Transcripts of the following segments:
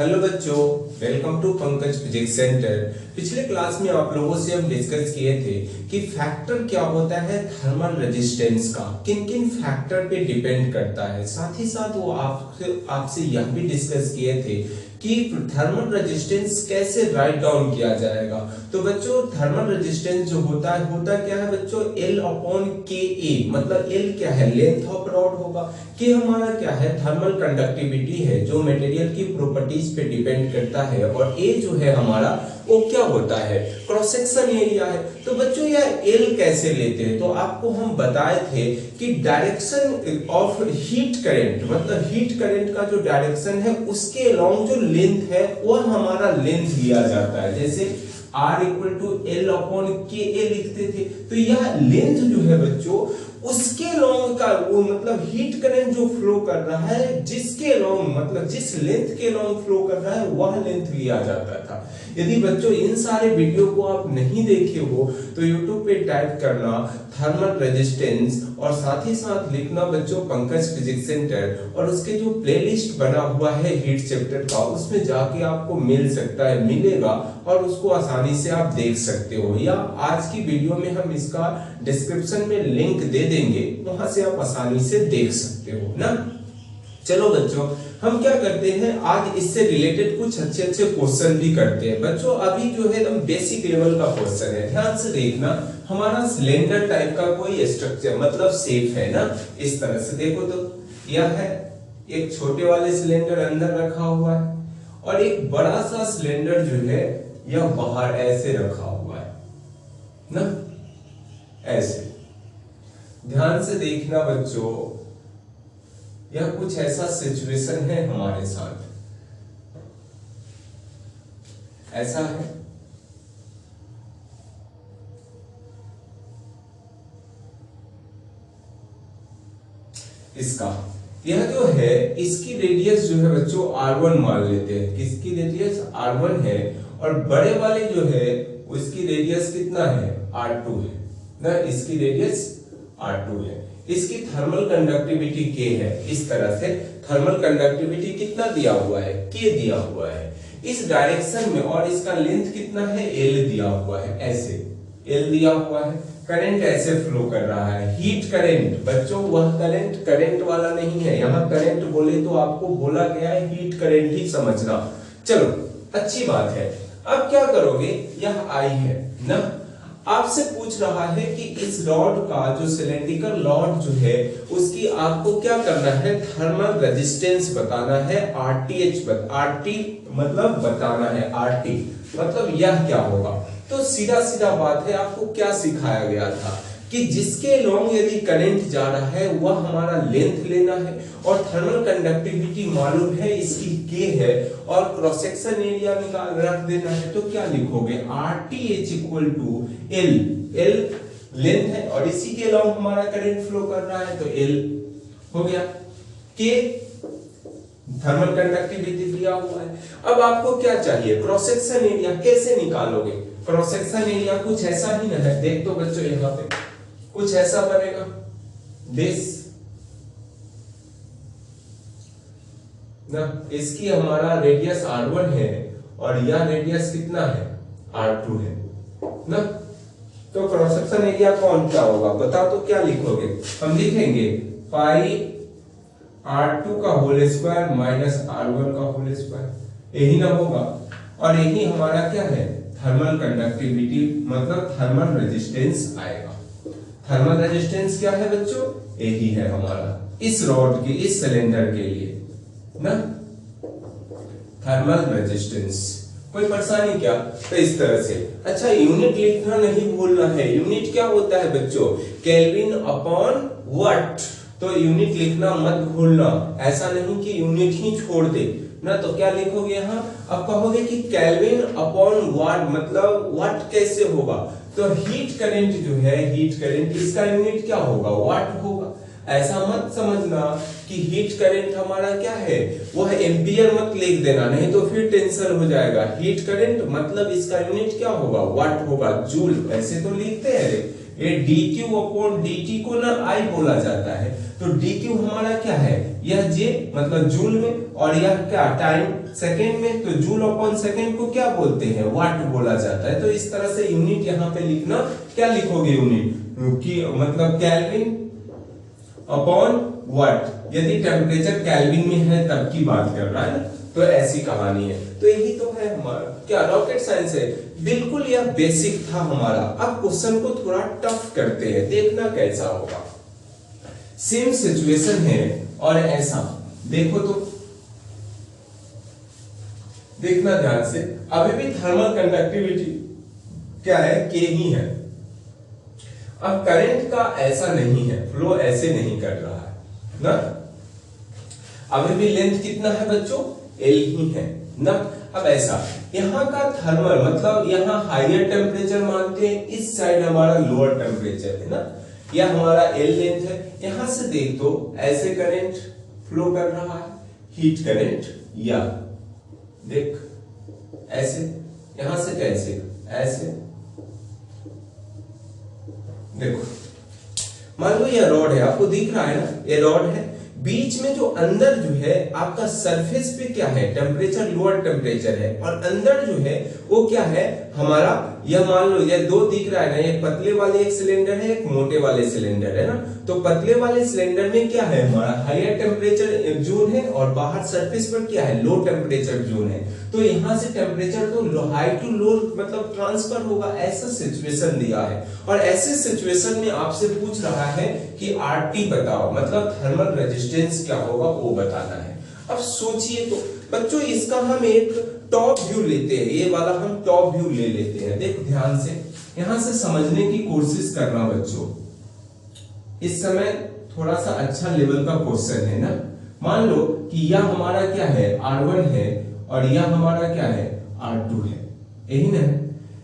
Hello बच्चों, welcome to Pankaj physics centre. पिछले class में आप लोगों से हम डिस्कस किए थे कि फैक्टर क्या होता है थर्मल रेजिस्टेंस का, किन किन फैक्टर पे डिपेंड करता है। साथ ही साथ वो आपसे यह भी डिस्कस किए थे कि थर्मल रेजिस्टेंस कैसे राइट डाउन किया जाएगा। तो बच्चों थर्मल रेजिस्टेंस जो होता क्या है बच्चों, L अपॉन के ए। मतलब L क्या है, लेंथ ऑफ रॉड होगा। के हमारा क्या है, थर्मल कंडक्टिविटी है जो मटेरियल की प्रॉपर्टीज पे डिपेंड करता है। और ए जो है हमारा वो क्या होता है, क्रॉस सेक्शन एरिया है। तो बच्चों यह L कैसे लेते हैं, तो आपको हम बताए थे कि डायरेक्शन ऑफ हीट करंट, मतलब हीट करंट का जो डायरेक्शन है उसके अलोंग जो लेंथ है वह हमारा लेंथ लिया जाता है। जैसे R equal to L upon K A लिखते थे, तो यह लेंथ जो है बच्चों उसके लॉन्ग का वो मतलब हीट करंट जो फ्लो कर रहा है जिसके लॉन्ग मतलब जिस लेंथ के लॉन्ग फ्लो कर रहा है वह लेंथ लिया जाता था। यदि बच्चों इन सारे वीडियो को आप नहीं देखे हो तो YouTube पे टाइप करना थर्मल रेजिस्टेंस और साथ ही साथ लिखना बच्चों पंकज फिजिक्स सेंटर, और उसके जो प्लेलिस्ट बना हुआ है हीट चैप्टर का उसमें जाके आपको मिलेगा और उसको आसानी से आप देख सकते हो, या आज की वीडियो में हम इसका डिस्क्रिप्शन में लिंक दे देंगे, वहां से आप आसानी से देख सकते हो ना। चलो बच्चों हम क्या करते हैं, आज इससे रिलेटेड कुछ अच्छे अच्छे क्वेश्चन भी करते हैं। बच्चों अभी जो है एकदम बेसिक लेवल का क्वेश्चन है, ध्यान से देखना। हमारा सिलेंडर टाइप का कोई स्ट्रक्चर मतलब शेप है ना, इस तरह से देखो तो यह है एक छोटे वाले सिलेंडर अंदर रखा हुआ है और एक बड़ा सा सिलेंडर जो है यह बाहर ऐसे रखा हुआ है ना, ऐसे। ध्यान से देखना बच्चों, यह कुछ ऐसा सिचुएशन है हमारे साथ, ऐसा है। इसका यह जो है इसकी रेडियस जो है बच्चों R1 मान लेते हैं, किसकी रेडियस R1 है, और बड़े वाले जो है उसकी रेडियस कितना है R2 है ना, इसकी रेडियस R2 है। इसकी थर्मल कंडक्टिविटी K है, इस तरह से थर्मल कंडक्टिविटी कितना दिया हुआ है, K दिया हुआ है इस डायरेक्शन में, और इसका लेंथ कितना है L दिया हुआ है, ऐसे L दिया हुआ है। करंट ऐसे फ्लो कर रहा है, हीट करंट बच्चों वह करंट वाला नहीं है, यहाँ करंट बोले तो आपको बोला गया है हीट करंट ही समझना। चलो अच्छी बात है। अब क्या करोगे, यह I है ना, आपसे पूछ रहा है कि इस रॉड का जो सिलेंड्रिकल रॉड जो है उसकी आपको क्या करना है, थर्मल रेजिस्टेंस बताना है, RT मतलब बताना है, RT मतलब यह क्या होगा। तो सीधा सीधा बात है, आपको क्या सिखाया गया था कि जिसके लॉन्ग यदि करंट जा रहा है वह हमारा लेंथ लेना है, और थर्मल कंडक्टिविटी मालूम है इसकी K है, और क्रॉस सेक्शन एरिया निकाल रख देना है। तो क्या लिखोगे, RTH equal to L length है और इसी के लॉन्ग हमारा करंट फ्लो कर रहा है, तो L हो गया। K थर्मल कंडक्टिविटी दिया हुआ है। अब आपको क्या चाहिए, क्रॉस सेक्शन एरिया। कैसे निकालोगे, क्रॉस सेक्शन एरिया कुछ ऐसा ही ना है, देख तो बच्चों यहाँ पे कुछ ऐसा बनेगा, दिस ना, इसकी हमारा रेडियस R1 है और यह रेडियस कितना है R2 है ना। तो क्रॉस सेक्शन एरिया कौन क्या होगा बता, तो क्या लिखोगे, हम लिखेंगे पाई R2 का होल स्क्वायर माइनस R1 का होल स्क्वायर, यही ना होगा। और यही हमारा क्या है, थर्मल कंडक्टिविटी मतलब थर्मल रेजिस्टेंस आएगा। थर्मल रेजिस्टेंस क्या है बच्चों, यही है हमारा इस रॉड के, इस सिलेंडर के लिए ना, थर्मल रेजिस्टेंस। कोई परेशानी क्या, तो इस तरह से। अच्छा यूनिट लिखना नहीं भूलना है, यूनिट क्या होता है बच्चों, केल्विन अपॉन वाट। तो यूनिट लिखना मत भूलना, ऐसा नहीं कि यूनिट ही छोड़ दे ना। तो क्या लिखोगे यहाँ, अब कहोगे कि केल्विन अपॉन वाट, मतलब वाट कैसे होगा, तो हीट करंट जो है, हीट करंट इसका यूनिट क्या होगा, वाट होगा। ऐसा मत समझना कि हीट करंट हमारा क्या है, वह एम्पियर मत लिख देना, नहीं तो फिर टेंशन हो जाएगा। हीट करंट मतलब इसका यूनिट क्या होगा, वाट होगा, जूल। ऐसे तो लिखते हैं ये dQ अपॉन dt को ना I बोला जाता है, तो डी क्यू हमारा क्या है, यह जे मतलब जूल में, और यह क्या टाइम सेकेंड में, तो जूल अपॉन सेकेंड को क्या बोलते हैं, वाट बोला जाता है। तो इस तरह से यूनिट यहाँ पे लिखना, क्या लिखोगे यूनिट की मतलब केल्विन अपॉन वाट, यदि टेम्परेचर केल्विन में है तब की बात कर रहा है ना, तो ऐसी कहानी है। तो यही तो है हमारा क्या रॉकेट साइंस है, बिल्कुल यह बेसिक था हमारा। अब क्वेश्चन को थोड़ा टफ करते हैं, देखना कैसा होगा। सेम सिचुएशन है और ऐसा देखो तो देखना ध्यान से, अभी भी थर्मल कंडक्टिविटी क्या है, के ही है। अब करंट का ऐसा नहीं है, फ्लो ऐसे नहीं कर रहा है ना, अभी भी लेंथ कितना है बच्चों, एल ही है ना। अब ऐसा यहाँ का थर्मल मतलब यहाँ हायर टेम्परेचर मानते हैं, इस साइड हमारा लोअर टेम्परेचर है ना, यह हमारा एल लेंथ है। यहां से देख तो ऐसे करंट फ्लो कर रहा है, हीट करंट, या देख ऐसे, यहां से कैसे ऐसे, देखो मान लो यह रॉड है, आपको दिख रहा है ना, ये रॉड है, बीच में जो अंदर जो है आपका सरफेस पे क्या है, टेम्परेचर लोअर टेम्परेचर है, और अंदर जो है वो क्या है हमारा, यह मान लो ये दो दिख रहा है ना, एक पतले वाले एक सिलेंडर है, एक मोटे वाले सिलेंडर है ना। तो पतले वाले सिलेंडर में क्या है हमारा हायर टेम्परेचर जोन है, और बाहर सरफेस पर क्या है लो टेम्परेचर जोन है। तो यहां से टेम्परेचर तो हाई टू लो मतलब ट्रांसफर होगा, ऐसा सिचुएशन दिया है। और ऐसे सिचुएशन में आपसे पूछ रहा है कि आरटी बताओ, मतलब थर्मल रेजिस्टेंस क्या होगा वो बताना है। अब सोचिए तो बच्चों, इसका हम एक टॉप व्यू लेते हैं, ये वाला हम टॉप व्यू ले लेते हैं। देखो ध्यान से, यहां से समझने की कोशिश करना बच्चों, इस समय थोड़ा सा अच्छा लेवल का क्वेश्चन है ना। मान लो कि यह हमारा क्या है R1 है, और यह हमारा क्या है R2 है, यही ना।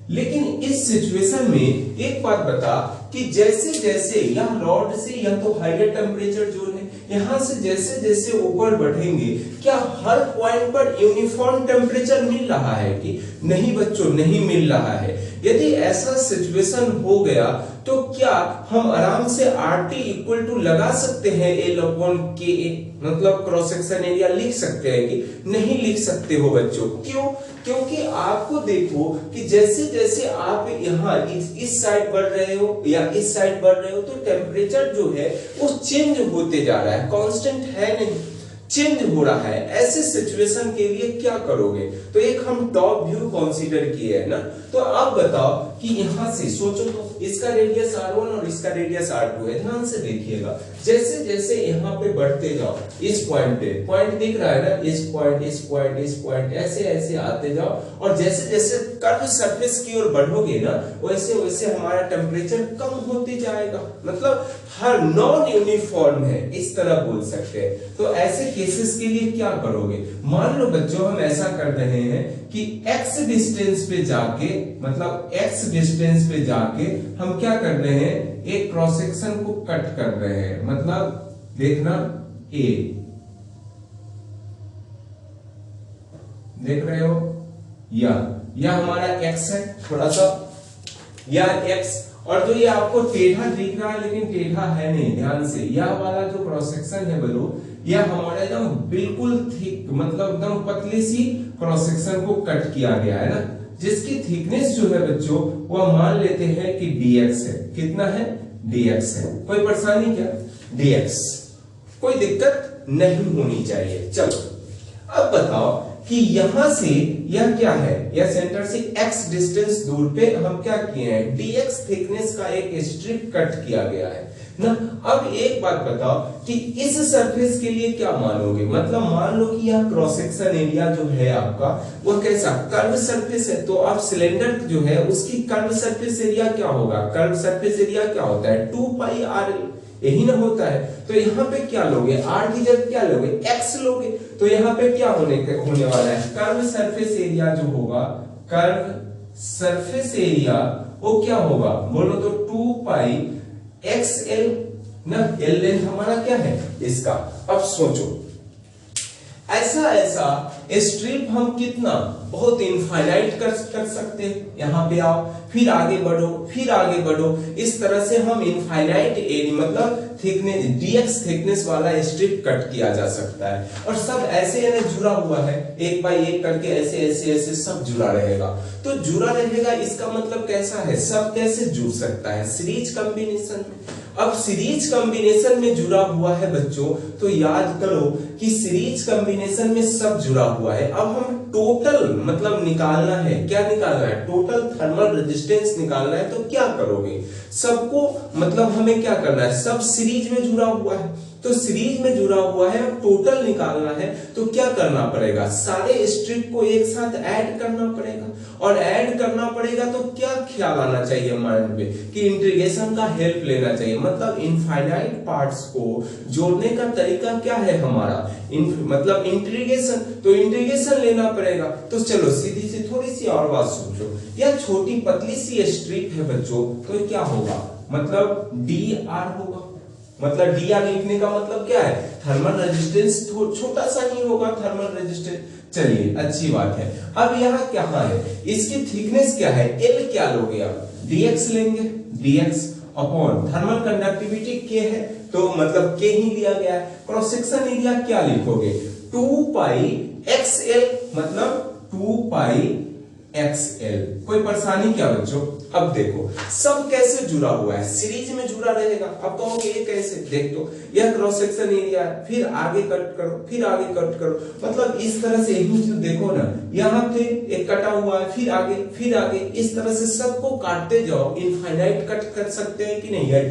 लेकिन इस सिचुएशन में एक बात बता कि जैसे जैसे यह रॉड से यह तो हायर टेम्परेचर जोन है, यहां से जैसे जैसे ऊपर बढ़ेंगे क्या हर पॉइंट पर यूनिफॉर्म टेम्परेचर मिल रहा है कि नहीं बच्चों, नहीं मिल रहा है। यदि ऐसा सिचुएशन हो गया तो क्या हम आराम से RT इक्वल टू लगा सकते हैं L अपॉन के, मतलब क्रॉस सेक्शन एरिया लिख सकते हैं कि नहीं लिख सकते हो बच्चों? क्यों? क्योंकि आपको देखो कि जैसे जैसे आप यहाँ इस साइड बढ़ रहे हो या इस साइड बढ़ रहे हो तो टेम्परेचर जो है वो चेंज होते जा रहा है, कांस्टेंट है नहीं, चेंज हो रहा है। ऐसे सिचुएशन के लिए क्या करोगे? तो एक हम टॉप व्यू कंसीडर किए है ना। तो आप बताओ कि यहां से सोचो तो इसका रेडियस R1 और इसका रेडियस R2 है, ध्यान से देखिएगा। जैसे जैसे यहाँ पे बढ़ते जाओ इस पॉइंट पे, पॉइंट दिख रहा है ना, इस पॉइंट इस पॉइंट इस पॉइंट, ऐसे ऐसे आते जाओ, और जैसे जैसे कर्व सरफेस की ओर बढ़ोगे ना वैसे वैसे हमारा टेम्परेचर कम होते जाएगा, मतलब हर नॉन यूनिफॉर्म है, इस तरह बोल सकते हैं। तो ऐसे केसेस के लिए क्या करोगे? मान लो बच्चों हम ऐसा कर रहे हैं कि x डिस्टेंस पे जाके, मतलब x डिस्टेंस पे जाके हम क्या कर रहे हैं, एक क्रॉस सेक्शन को कट कर रहे हैं, मतलब देखना A, देख रहे हो, या हमारा x है थोड़ा सा, या x, और जो ये आपको टेढ़ा दिख रहा है लेकिन टेढ़ा है नहीं, ध्यान से, यह वाला जो क्रॉस सेक्शन है बोलो, यह हमारा एकदम बिल्कुल थिक, मतलब एकदम पतली सी क्रॉस सेक्शन को कट किया गया है ना, जिसकी थिकनेस जो है बच्चों वह मान लेते हैं कि dx है। कितना है? dx है। कोई परेशानी क्या? dx, कोई दिक्कत नहीं होनी चाहिए। चलो अब बताओ कि यहां से यह क्या है, यह सेंटर से x डिस्टेंस दूर पे हम क्या किए हैं, dx थिकनेस का एक स्ट्रिप कट किया गया है ना। अब एक बात बताओ कि इस सरफेस के लिए क्या मानोगे, मतलब मान लो कि यह क्रॉस सेक्शन एरिया जो है आपका वो कैसा कर्व सरफेस है, तो आप सिलेंडर जो है उसकी कर्व सरफेस एरिया क्या होगा, कर्व सरफेस एरिया क्या होता है 2 पाई r, यही ना होता है। तो यहाँ पे क्या लोगे, r की जगह क्या लोगे, x लोगे। तो यहाँ पे क्या होने वाला है, कर्व सरफेस एरिया जो होगा, कर्व सरफेस एरिया वो क्या होगा बोलो तो 2 पाई XL ना, L लेंथ हमारा क्या है इसका। अब सोचो ऐसा ऐसा स्ट्रिप हम कितना बहुत इनफाइनाइट कर सकते हैं। यहाँ पे आओ, फिर आगे बढ़ो, फिर आगे बढ़ो, इस तरह से हम इनफाइनाइट एरिया मतलब थिकनेस dx थिकनेस वाला स्ट्रिप कट किया जा सकता है। और सब ऐसे ना जुड़ा हुआ है, एक बाय एक करके ऐसे ऐसे ऐसे सब जुड़ा रहेगा। तो जुड़ा रहेगा इसका मतलब कैसा है, सब कैसे जुड़ सकता है, सीरीज कॉम्बिनेशन में। अब सीरीज कॉम्बिनेशन में जुड़ा हुआ है बच्चों, तो याद करो कि सीरीज कॉम्बिनेशन में सब जुड़ा हुआ है। अब हम टोटल मतलब निकालना है, क्या निकालना है, टोटल थर्मल रेजिस्टेंस निकालना है। तो क्या करोगे, सबको मतलब हमें क्या करना है, सब सीरीज में जुड़ा हुआ है, तो सीरीज में जुड़ा हुआ है, अब टोटल निकालना है तो क्या करना पड़ेगा, सारे स्ट्रिप को एक साथ ऐड करना पड़ेगा। और ऐड करना पड़ेगा तो क्या ख्याल आना चाहिए माइंड में कि इंटीग्रेशन का हेल्प लेना चाहिए। मतलब इनफाइनाइट पार्ट्स को जोड़ने का तरीका क्या है हमारा, मतलब इंटीग्रेशन, तो इंटीग्रेशन लेना पड़ेगा। तो चलो सीधी सी थोड़ी सी और बात सोचो, यह छोटी पतली सी स्ट्रिप है बच्चों, तो क्या होगा, मतलब dr होगा। मतलब dr लिखने का मतलब क्या है, थर्मल रेजिस्टेंस छोटा सा ही होगा थर्मल रेजिस्टेंस। चलिए अच्छी बात है। अब यहाँ क्या है, इसकी थिकनेस क्या है, L क्या लोगे आप, dx लेंगे, dx upon thermal conductivity K है, तो मतलब K ही लिया गया है। क्रॉस सेक्शन एरिया क्या लिखोगे, 2 पाई XL, मतलब 2 पाई XL। कोई परेशानी क्या बच्चों, अब देखो सब कैसे जुड़ा हुआ है, सीरीज में जुड़ा रहेगा। अब कहोगे ये कैसे, देख तो यह क्रॉस सेक्शन एरिया है, फिर आगे कट करो, फिर आगे कट करो, मतलब इस तरह से यही जो देखो ना, यहाँ पे एक कटा हुआ है, फिर आगे, इस तरह से सबको काटते जाओ, इनफाइनाइट कट कर सकते हैं कि नहीं, या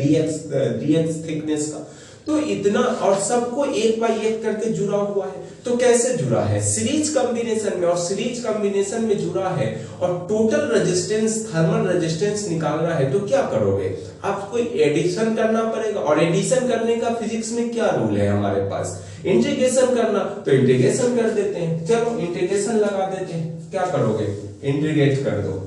dx थिकनेस का। तो इतना, और सबको एक बाय एक करके जुड़ा हुआ है। तो कैसे जुड़ा है, सीरीज कॉम्बिनेशन में, और सीरीज कॉम्बिनेशन में जुड़ा है, और टोटल रेजिस्टेंस थर्मल रेजिस्टेंस निकालना है। तो क्या करोगे, आपको एडिशन करना पड़ेगा, और एडिशन करने का फिजिक्स में क्या रूल है हमारे पास, इंटीग्रेशन करना, तो इंटीग्रेशन कर देते हैं। चलो इंटीग्रेशन लगा देते हैं, क्या करोगे, इंटीग्रेट कर दो,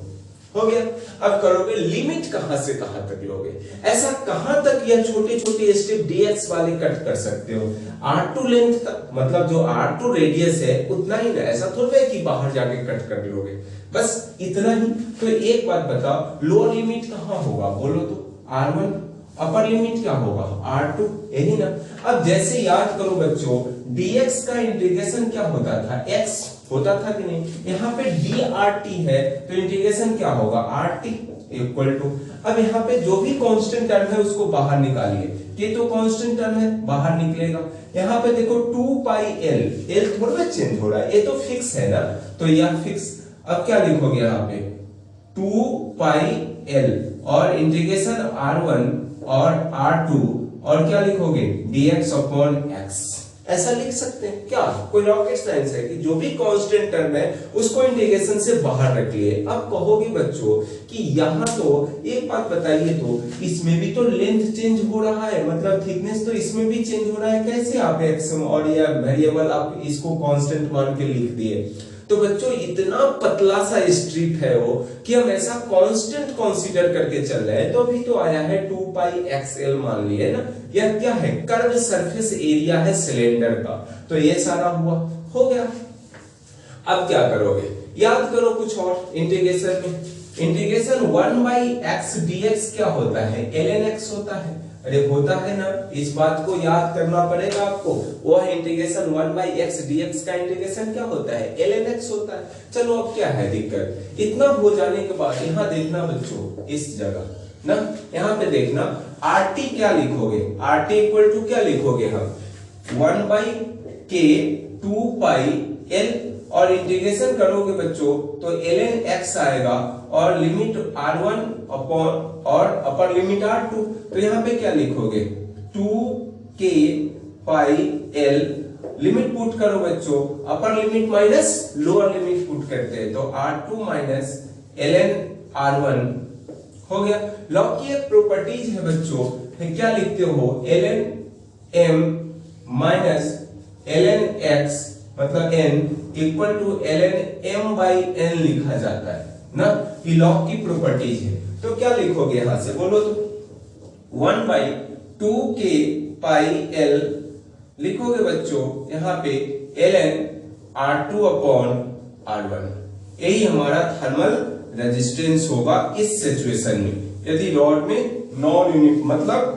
हो गया। अब करोगे लिमिट कहां से कहां तक लोगे, ऐसा कहां तक यह छोटे छोटे स्टेप dx वाले कट कर सकते हो, r2 लेंथ तक, मतलब जो r2 रेडियस है उतना ही ना, ऐसा थोड़ा है कि बाहर जाके कट कर लोगे, बस इतना ही। तो एक बात बताओ, लोअर लिमिट कहां होगा, बोलो तो, r1, अपर लिमिट क्या होगा, r2, यही ना। अब जैसे याद करो बच्चों, dx का इंटीग्रेशन क्या होता था, x होता था कि नहीं, यहाँ पे drt है, तो इंटीग्रेशन क्या होगा, rt इक्वल टू, अब यहाँ पे जो भी कांस्टेंट टर्म है उसको बाहर निकालिए, ये तो कांस्टेंट टर्म है, बाहर निकलेगा। यहाँ पे देखो 2 पाई l, l थोड़ा चेंज हो रहा है, ये तो फिक्स है ना, तो यह फिक्स। अब क्या लिखोगे यहाँ पे, 2 पाई l और इंटीग्रेशन r1 और r2, और क्या लिखोगे, dx अपॉन x, ऐसा लिख सकते हैं क्या, कोई रॉकेट साइंस है कि जो भी कांस्टेंट टर्म है उसको इंटीग्रेशन से बाहर रख लिए। अब कहोगे बच्चों कि यहाँ तो एक बात बताइए, तो इसमें भी तो लेंथ चेंज हो रहा है, मतलब थिकनेस तो इसमें भी चेंज हो रहा है, कैसे आप एक्स और या वेरिएबल आप इसको कांस्टेंट मान के लिख दिए। तो बच्चों इतना पतला सा स्ट्रिप है वो कि हम ऐसा कांस्टेंट कंसीडर करके चल रहे हैं, तो अभी तो आया है 2 पाई XL मान लिए ना। यह क्या है, कर्व सरफेस एरिया है सिलेंडर का, तो ये सारा हुआ, हो गया। अब क्या करोगे, याद करो कुछ और इंटीग्रेशन में, इंटीग्रेशन 1 बाई x dx क्या होता है, ln x होता है, अरे होता है ना, इस बात को याद करना पड़ेगा आपको। वह इंटीग्रेशन 1 बाई x dx का इंटीग्रेशन क्या होता है, ln x होता है। चलो अब क्या है दिक्कत, इतना हो जाने के बाद यहाँ देखना बच्चों, इस जगह ना, यहाँ पे देखना rt क्या लिखोगे, rt इक्वल टू क्या लिखोगे हम, 1 बाई k 2 पाई l, और इंटीग्रेशन करोगे बच्चों तो ln x आएगा, और लिमिट r1 अपॉन और अपर लिमिट r2, तो यहाँ पे क्या लिखोगे, 2k पाई l, लिमिट पुट करो बच्चों, upper limit minus lower limit put करते हैं, तो r2 माइनस ln r1 हो गया। लॉग की एक प्रॉपर्टीज है बच्चों, क्या लिखते हो, ln m minus ln x मतलब n equal to ln m by n लिखा जाता है ना, ये लॉग की प्रॉपर्टीज है। तो क्या लिखोगे यहां से, बोलो तो, 1 बाई 2k पाई l लिखोगे बच्चों, यहाँ पे ln R2 अपॉन R1, यही हमारा थर्मल रेजिस्टेंस होगा इस सिचुएशन में। यदि रॉड में नॉन यूनिट मतलब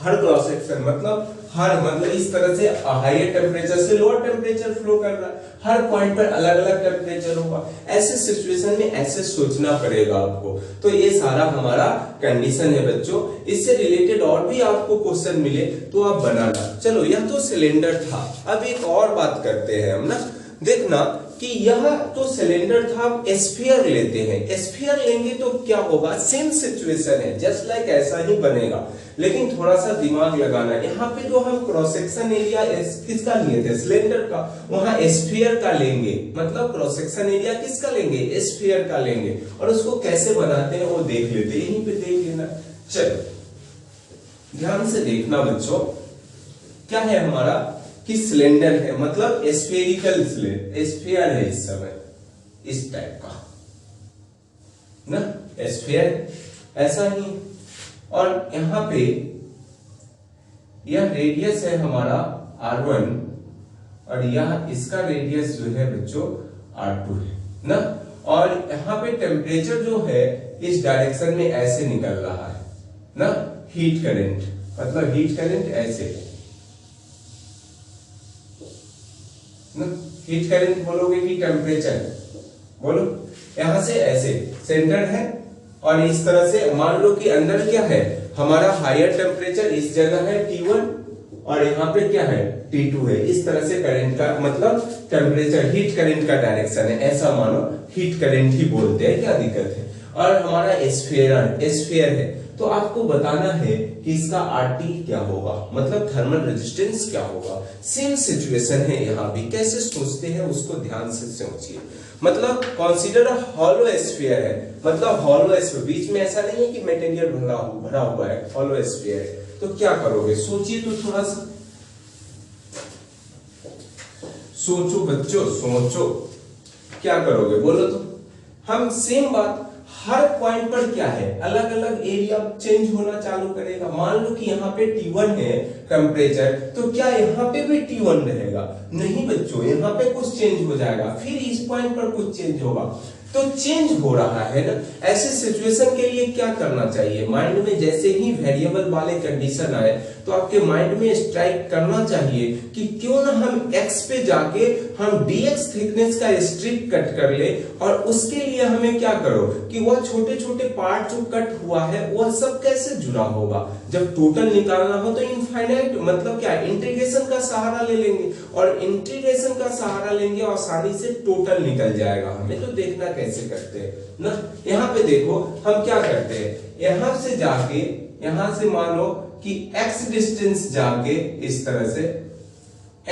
हर क्रॉस सेक्शन मतलब इस तरह से हायर टेम्परेचर से लोअर टेम्परेचर फ्लो कर रहा है, हर पॉइंट पर अलग अलग टेम्परेचर होगा, ऐसे सिचुएशन में ऐसे सोचना पड़ेगा आपको। तो ये सारा हमारा कंडीशन है बच्चों। इससे रिलेटेड और भी आपको क्वेश्चन मिले तो आप बनाना। चलो यह तो सिलेंडर था, अब एक और बात करते हैं हम ना। देखना कि यह तो सिलेंडर था, अब एस्फीयर लेते हैं। एस्फीयर लेंगे तो क्या होगा, सेम सिचुएशन है, जस्ट लाइक ऐसा ही बनेगा, लेकिन थोड़ा सा दिमाग लगाना। यहाँ पे जो हम क्रॉस सेक्शन एरिया किसका लिए थे, सिलेंडर का, वहां एस्फीयर का लेंगे, मतलब क्रॉस सेक्शन एरिया किसका लेंगे, एस्फीयर का लेंगे। और उसको कैसे बनाते हैं वो देख लेते हैं, यहीं पे देख लेना। चलो ध्यान से देखना बच्चों, क्या है हमारा कि सिलेंडर है, मतलब स्फेरिकल स्फीयर है इस समय, इस टाइप का ना, स्फीयर ऐसा ही। और यहां पे यह रेडियस है हमारा R1 और यह इसका रेडियस जो है बच्चों R2 है ना। और यहां पे टेम्परेचर जो है इस डायरेक्शन में ऐसे निकल रहा है ना, हीट करंट, मतलब हीट करंट ऐसे ना, हीट करंट बोलोगे कि टेम्परेचर बोलो, यहां से ऐसे सेंटर है और इस तरह से मान लो कि अंदर क्या है हमारा हायर टेम्परेचर, इस जगह है T1 और यहाँ पे क्या है T2 है। इस तरह से करंट का मतलब टेम्परेचर हीट करंट का डायरेक्शन है, ऐसा मानो हीट करंट ही बोलते हैं, क्या दिक्कत है। और हमारा एस्फीयर है, तो आपको बताना है कि इसका RT क्या होगा, मतलब थर्मल रेजिस्टेंस क्या होगा। सेम सिचुएशन है यहाँ भी, कैसे सोचते हैं उसको ध्यान से सोचिए। मतलब कंसीडर अ हॉलो एस्फीयर है, मतलब हॉलो एस्फीयर, बीच में ऐसा नहीं है कि मटेरियल भरा हुआ है, हॉलो एस्फीयर है। तो क्या करोगे, सोचिए तो थोड़ा सा सोचो बच्चों, सोचो क्या करोगे बोलो तो। हम सेम बात, हर पॉइंट पर क्या है अलग अलग एरिया चेंज होना चालू करेगा। मान लो कि यहाँ पे T1 है टेम्परेचर, तो क्या यहाँ पे भी T1 रहेगा, नहीं बच्चों, यहाँ पे कुछ चेंज हो जाएगा, फिर इस पॉइंट पर कुछ चेंज होगा, तो चेंज हो रहा है ना। ऐसे सिचुएशन के लिए क्या करना चाहिए, माइंड में जैसे ही वेरिएबल वाले कंडीशन आए तो आपके माइंड में स्ट्राइक करना चाहिए कि क्यों ना हम x पे जाके हम dx थिकनेस का स्ट्रिप कट कर ले। और उसके लिए हमें क्या करो कि वह छोटे छोटे पार्ट जो कट हुआ है वह सब कैसे जुड़ा होगा। जब टोटल निकालना हो तो इनफाइनाइट मतलब क्या, इंटीग्रेशन का सहारा ले लेंगे, और इंटीग्रेशन का सहारा लेंगे और आसानी से टोटल निकल जाएगा। हमें तो देखना कैसे करते हैं ना। यहाँ पे देखो हम क्या करते हैं, यहां से जाके, यहां से मानो कि x डिस्टेंस जाके, इस तरह से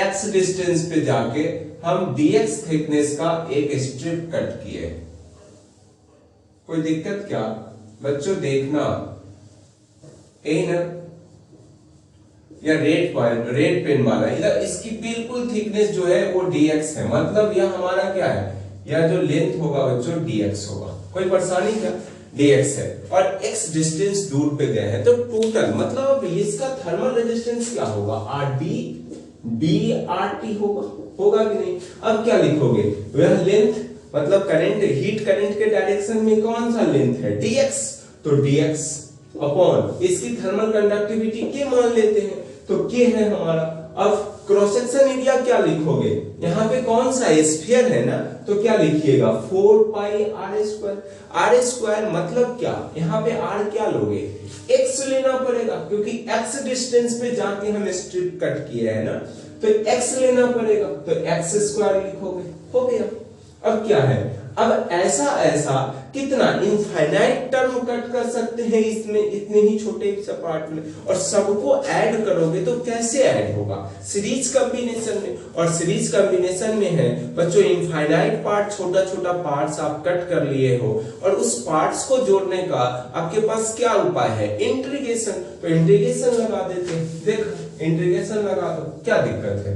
x डिस्टेंस पे जाके हम dx थिकनेस का एक स्ट्रिप कट किए। कोई दिक्कत क्या बच्चों, देखना यही ना, या रेड पेन वाला, इधर इसकी बिल्कुल थिकनेस जो है वो dx है, मतलब यह हमारा क्या है, यह जो लेंथ होगा बच्चों dx होगा। कोई परेशानी क्या, dx है और x डिस्टेंस दूर पे गए हैं, तो टोटल मतलब इसका थर्मल रेजिस्टेंस क्या होगा, RT होगा कि नहीं। अब क्या लिखोगे, वह लेंथ मतलब करंट, हीट करंट के डायरेक्शन में कौन सा लेंथ है dx, तो dx अपॉन इसकी थर्मल कंडक्टिविटी k मान लेते हैं, तो k है हमारा। अब क्रॉस सेक्शन एरिया क्या लिखोगे, यहाँ पे कौन सा स्फीयर है ना, तो क्या लिखिएगा 4 पाई r स्क्वायर मतलब क्या, यहाँ पे r क्या लोगे, x लेना पड़ेगा क्योंकि x डिस्टेंस पे जाके हम स्ट्रिप कट किए है ना, तो x लेना पड़ेगा, तो x स्क्वायर लिखोगे, हो गया। अब क्या है, अब ऐसा कितना इनफाइनाइट टर्म कट कर सकते हैं इसमें, इतने ही छोटे पार्ट में, और सबको ऐड करोगे तो कैसे ऐड होगा, सीरीज कॉम्बिनेशन में। और सीरीज कॉम्बिनेशन में है बच्चों इनफाइनाइट पार्ट, छोटा छोटा पार्ट्स आप कट कर लिए हो, और उस पार्ट्स को जोड़ने का आपके पास क्या उपाय है, इंटीग्रेशन। तो इंटीग्रेशन लगा देते हैं, देखो इंटीग्रेशन लगा दो, क्या दिक्कत है।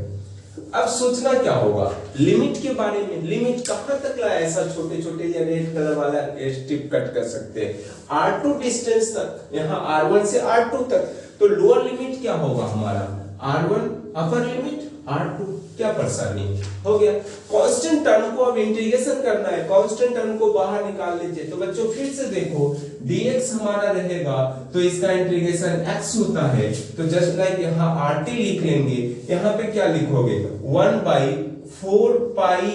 अब सोचना क्या होगा लिमिट के बारे में, लिमिट कहां तक लाया, ऐसा छोटे छोटे या रेड कलर वाला स्ट्रिप कट कर सकते हैं, R2 डिस्टेंस तक, यहाँ R1 से R2 तक, तो लोअर लिमिट क्या होगा हमारा R1, अपर लिमिट R2। क्या परेशानी हो गया। कांस्टेंट टर्म को अब इंटीग्रेशन करना है, कांस्टेंट टर्म को बाहर निकाल लीजिए। तो बच्चों फिर से देखो dx हमारा रहेगा तो इसका इंटीग्रेशन x होता है, तो जस्ट लाइक यहाँ rt लिख लेंगे, यहाँ पे क्या लिखोगे 1/4 पाई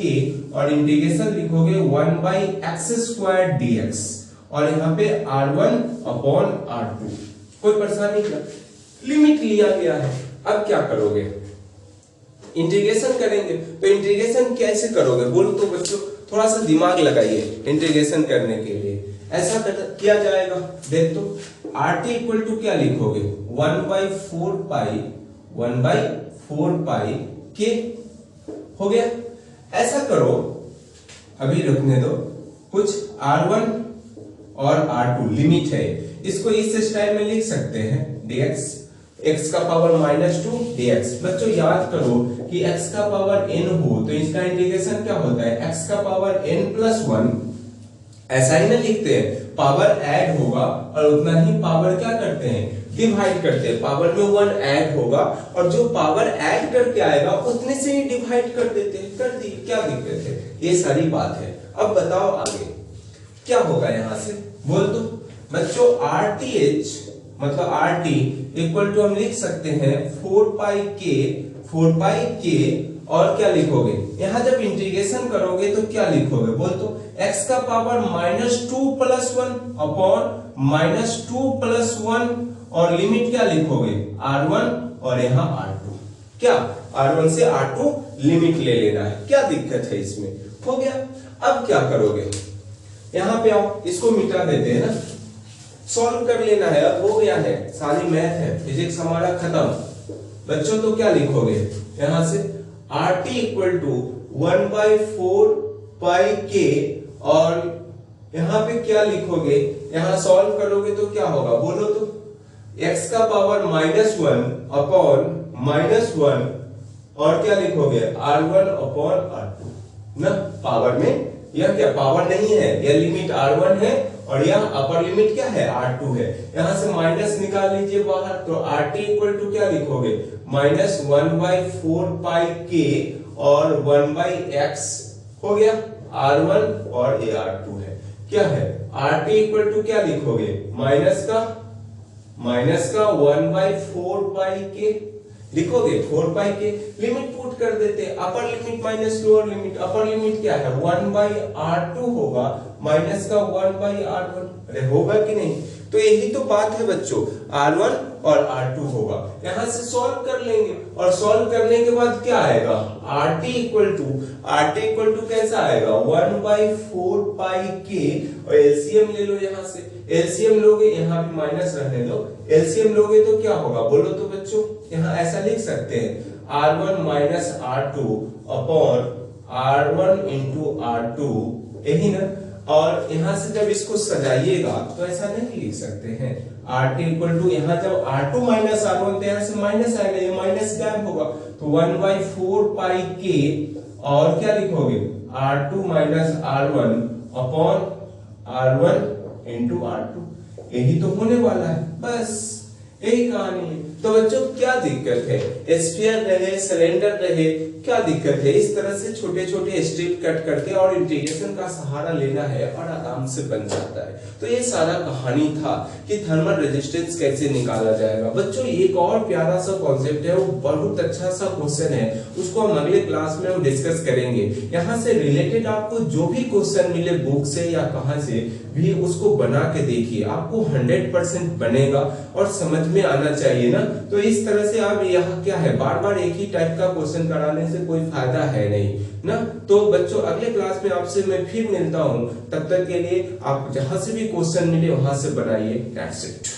k और इंटीग्रेशन लिखोगे 1/x² dx और यहाँ पे r1/r2। कोई परेशानी क्या, लिमिट लिया गया है। अब क्या करोगे, इंटीग्रेशन करेंगे। तो इंटीग्रेशन कैसे करोगे बोलो तो बच्चों, थोड़ा सा दिमाग लगाइए इंटीग्रेशन करने के लिए। ऐसा किया जाएगा, देख तो rt इक्वल टू क्या लिखोगे 1/4 पाई k हो गया। ऐसा करो, अभी रुकने दो, कुछ r1 और r2 लिमिट है, इसको इस स्टाइल में लिख सकते हैं dx x का पावर -2 dx। बच्चों याद करो कि x का पावर n हो तो इसका इंटीग्रेशन क्या होता है x का पावर n+1, ऐसा ही ना लिखते हैं, पावर ऐड होगा और उतना ही पावर क्या करते हैं डिवाइड करते हैं, पावर में 1 ऐड होगा और जो पावर ऐड करके आएगा उतने से ही डिवाइड कर देते हैं, कर दी, क्या दिक्कत है, ये सारी बात है। अब बताओ आगे क्या होगा, यहां से बोल दो बच्चों RTH मतलब RT इक्वल टू हम लिख सकते हैं 4 पाई के और क्या लिखोगे, यहां जब इंटीग्रेशन करोगे तो क्या लिखोगे बोल तो x का पावर -2+1 अपॉन -2+1 और लिमिट क्या लिखोगे r1 और यहाँ r2, क्या r1 से r2 लिमिट ले लेना है, क्या दिक्कत है इसमें, हो गया। अब क्या करोगे, यहां पे आओ, इसको मिटा देते हैं ना, सॉल्व कर लेना है, अब हो गया है, सारी मैथ है, फिजिक्स हमारा खत्म। बच्चों तो क्या लिखोगे यहां से RT equal to 1/4 pi k और यहां पे क्या लिखोगे, यहां सॉल्व करोगे तो क्या होगा बोलो तो x का पावर -1 अपॉन -1 और क्या लिखोगे r1/r2 ना, पावर में यह क्या पावर नहीं है, यह लिमिट r1 है और यह अपर लिमिट क्या है r2 है, यहां से माइनस निकाल लीजिए बाहर, तो RT इक्वल टू क्या लिखोगे -1/4 पाई k और 1/x हो गया, r1 और ये r2 है, क्या है RT इक्वल टू क्या लिखोगे माइनस का 1/4 पाई k लिखोगे, 4 पाई के लिमिट पुट कर देते, upper limit minus lower limit, upper limit क्या है 1/r2 होगा माइनस का 1/r1, अरे होगा कि नहीं, तो यही तो बात है बच्चों, r1 और r2 होगा, यहां से सॉल्व कर लेंगे और सॉल्व करने के बाद क्या आएगा RT इक्वल टू कैसा आएगा 1/4 पाई k और एलसीएम ले लो, यहां से एलसीएम लोगे, यहां भी माइनस रहने दो, एलसीएम लोगे तो क्या होगा बोलो तो बच्चों, यहां ऐसा लिख सकते हैं r1 r2 upon r1 r2, यही ना, और यहां से जब इसको सजाइएगा तो ऐसा नहीं लिख सकते हैं RT इक्वल टू, यहां जब r2 माइनस r1 तो यहां से माइनस आएगा, ये माइनस गायब होगा, तो 1/4 पाई k और क्या लिखोगे r2 minus r1 upon r1 r2, यही तो होने वाला है, बस यही कहानी है। तो बच्चों क्या दिक्कत है, स्फीयर रहे सिलेंडर रहे, क्या दिक्कत है, इस तरह से छोटे छोटे स्ट्रिप कट करके और इंटीग्रेशन का सहारा लेना है और आराम से बन जाता है। तो ये सारा कहानी था कि थर्मल रेजिस्टेंस कैसे निकाला जाएगा। बच्चों एक और प्यारा सा कॉन्सेप्ट है, वो बहुत अच्छा सा क्वेश्चन है, उसको हम अगले क्लास में हम डिस्कस करेंगे। यहाँ से रिलेटेड आपको जो भी क्वेश्चन मिले बुक से या कहां से भी, उसको बना के देखिए, आपको 100% बनेगा और समझ में आना चाहिए ना। तो इस तरह से आप यहाँ क्या है, बार बार एक ही टाइप का क्वेश्चन कराने से कोई फायदा है नहीं ना। तो बच्चों अगले क्लास में आपसे मैं फिर मिलता हूँ, तब तक के लिए आप जहां से भी क्वेश्चन मिले वहां से बनाइए। That's it.